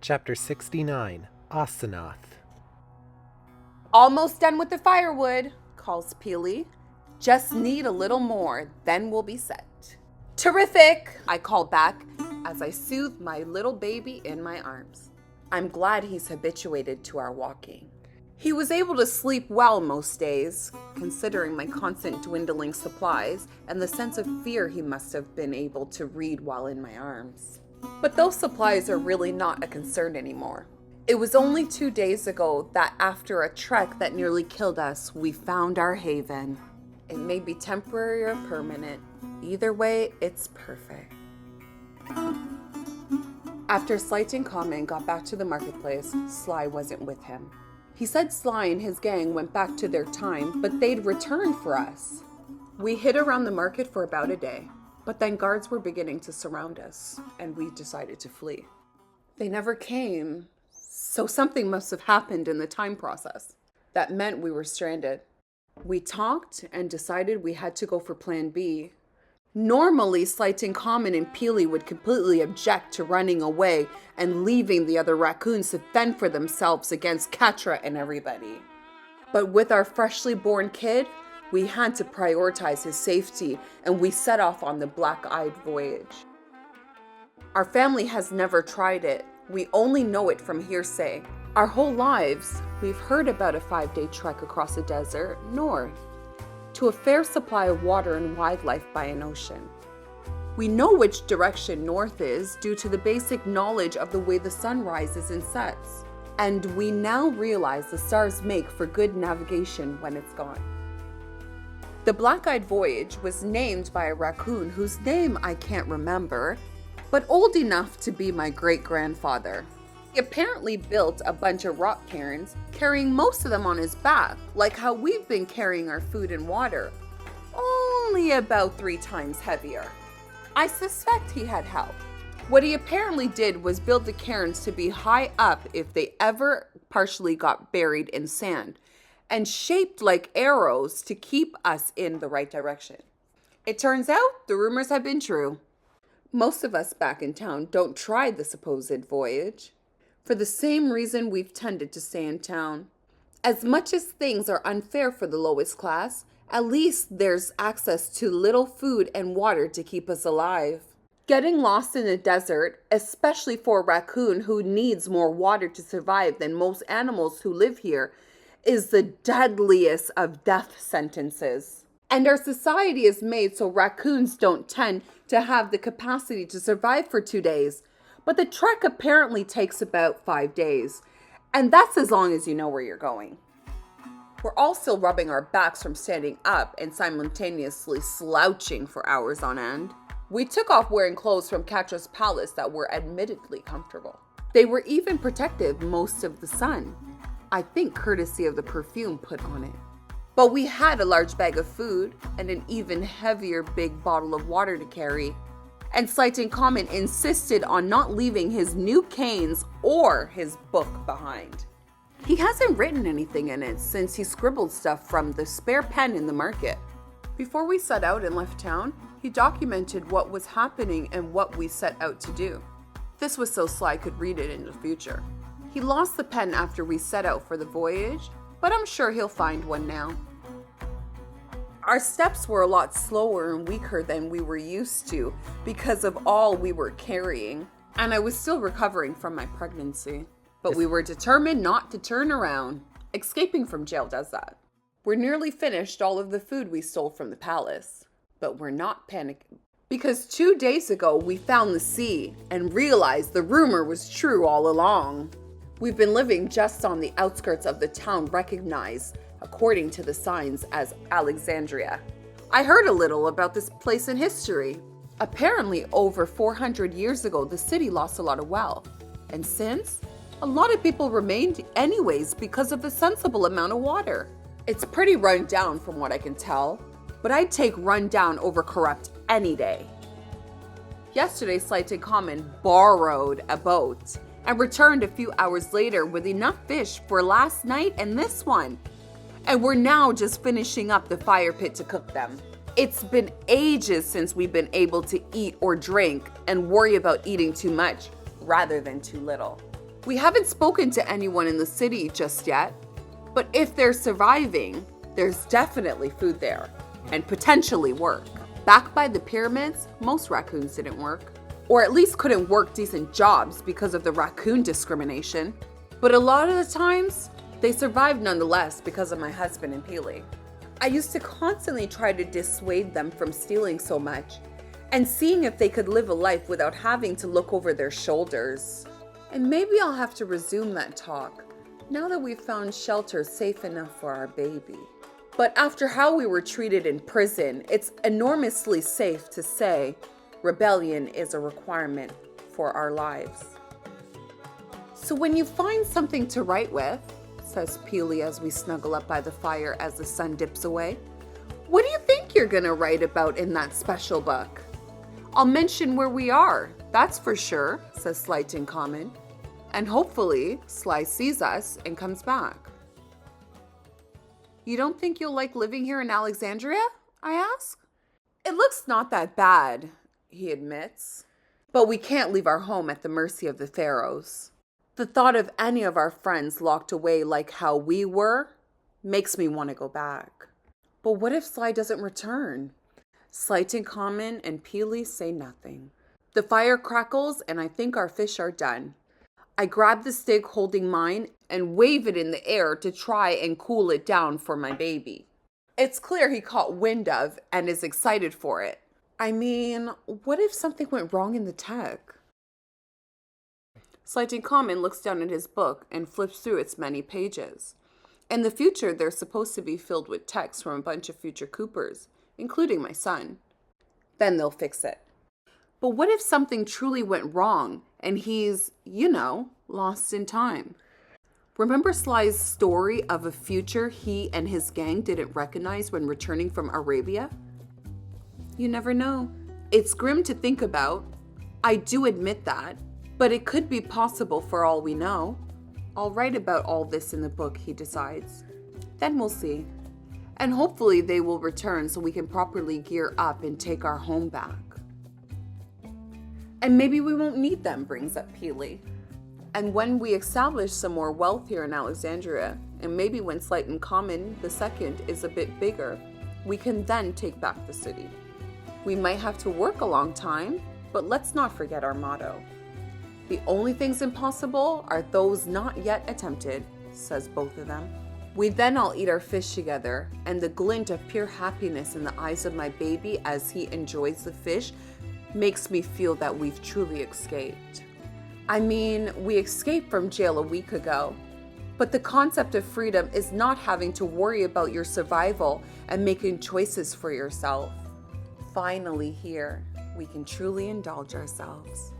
Chapter 69, Asanath. Almost done with the firewood, calls Peely. Just need a little more, then we'll be set. Terrific, I call back as I soothe my little baby in my arms. I'm glad he's habituated to our walking. He was able to sleep well most days, considering my constant dwindling supplies and the sense of fear he must have been able to read while in my arms. But those supplies are really not a concern anymore. It was only 2 days ago that after a trek that nearly killed us, we found our haven. It may be temporary or permanent. Either way, it's perfect. After Slight and Common got back to the marketplace, Sly wasn't with him. He said Sly and his gang went back to their time, but they'd return for us. We hid around the market for about a day, but then guards were beginning to surround us, and we decided to flee. They never came, so something must have happened in the time process. That meant we were stranded. We talked and decided we had to go for Plan B. Normally, Slight and Common and Peely would completely object to running away and leaving the other raccoons to fend for themselves against Katra and everybody. But with our freshly born kid, we had to prioritize his safety, and we set off on the black-eyed voyage. Our family has never tried it. We only know it from hearsay. Our whole lives, we've heard about a 5-day trek across the desert north to a fair supply of water and wildlife by an ocean. We know which direction north is due to the basic knowledge of the way the sun rises and sets. And we now realize the stars make for good navigation when it's gone. The Black-Eyed Voyage was named by a raccoon whose name I can't remember, but old enough to be my great-grandfather. He apparently built a bunch of rock cairns, carrying most of them on his back, like how we've been carrying our food and water, only about 3 times heavier. I suspect he had help. What he apparently did was build the cairns to be high up if they ever partially got buried in sand, and shaped like arrows to keep us in the right direction. It turns out the rumors have been true. Most of us back in town don't try the supposed voyage, for the same reason we've tended to stay in town. As much as things are unfair for the lowest class, at least there's access to little food and water to keep us alive. Getting lost in the desert, especially for a raccoon who needs more water to survive than most animals who live here, is the deadliest of death sentences. And our society is made so raccoons don't tend to have the capacity to survive for 2 days. But the trek apparently takes about 5 days, and that's as long as you know where you're going. We're all still rubbing our backs from standing up and simultaneously slouching for hours on end. We took off wearing clothes from Katra's palace that were admittedly comfortable. They were even protective most of the sun, I think courtesy of the perfume put on it. But we had a large bag of food and an even heavier big bottle of water to carry. And Slight and Common insisted on not leaving his new canes or his book behind. He hasn't written anything in it since he scribbled stuff from the spare pen in the market. Before we set out and left town, he documented what was happening and what we set out to do. This was so Sly could read it in the future. He lost the pen after we set out for the voyage, but I'm sure he'll find one now. Our steps were a lot slower and weaker than we were used to because of all we were carrying, and I was still recovering from my pregnancy. But we were determined not to turn around. Escaping from jail does that. We're nearly finished all of the food we stole from the palace, but we're not panicking. Because 2 days ago we found the sea and realized the rumor was true all along. We've been living just on the outskirts of the town recognized according to the signs as Alexandria. I heard a little about this place in history. Apparently, over 400 years ago, the city lost a lot of wealth. And since, a lot of people remained anyways because of the sensible amount of water. It's pretty run down from what I can tell, but I'd take run down over corrupt any day. Yesterday, Slight and Common borrowed a boat and returned a few hours later with enough fish for last night and this one. And we're now just finishing up the fire pit to cook them. It's been ages since we've been able to eat or drink and worry about eating too much rather than too little. We haven't spoken to anyone in the city just yet, but if they're surviving, there's definitely food there, and potentially work. Back by the pyramids, most raccoons didn't work, or at least couldn't work decent jobs because of the raccoon discrimination. But a lot of the times, they survived nonetheless because of my husband and Peely. I used to constantly try to dissuade them from stealing so much, and seeing if they could live a life without having to look over their shoulders. And maybe I'll have to resume that talk, now that we've found shelter safe enough for our baby. But after how we were treated in prison, it's enormously safe to say rebellion is a requirement for our lives. So when you find something to write with, says Peely as we snuggle up by the fire as the sun dips away, what do you think you're gonna write about in that special book? I'll mention where we are, that's for sure, says Slight in common. And hopefully, Sly sees us and comes back. You don't think you'll like living here in Alexandria? I ask. It looks not that bad, he admits. But we can't leave our home at the mercy of the pharaohs. The thought of any of our friends locked away like how we were makes me want to go back. But what if Sly doesn't return? Slight in common and Peely say nothing. The fire crackles and I think our fish are done. I grab the stick holding mine and wave it in the air to try and cool it down for my baby. It's clear he caught wind of and is excited for it. I mean, what if something went wrong in the tech? Slight in common looks down at his book and flips through its many pages. In the future, they're supposed to be filled with texts from a bunch of future Coopers, including my son. Then they'll fix it. But what if something truly went wrong and he's, lost in time? Remember Sly's story of a future he and his gang didn't recognize when returning from Arabia? You never know. It's grim to think about. I do admit that, but it could be possible for all we know. I'll write about all this in the book, he decides. Then we'll see. And hopefully they will return so we can properly gear up and take our home back. And maybe we won't need them, brings up Peely. And when we establish some more wealth here in Alexandria, and maybe when Slight in Common II is a bit bigger, we can then take back the city. We might have to work a long time, but let's not forget our motto. The only things impossible are those not yet attempted, says both of them. We then all eat our fish together, and the glint of pure happiness in the eyes of my baby as he enjoys the fish makes me feel that we've truly escaped. I mean, we escaped from jail a week ago, but the concept of freedom is not having to worry about your survival and making choices for yourself. Finally here, we can truly indulge ourselves.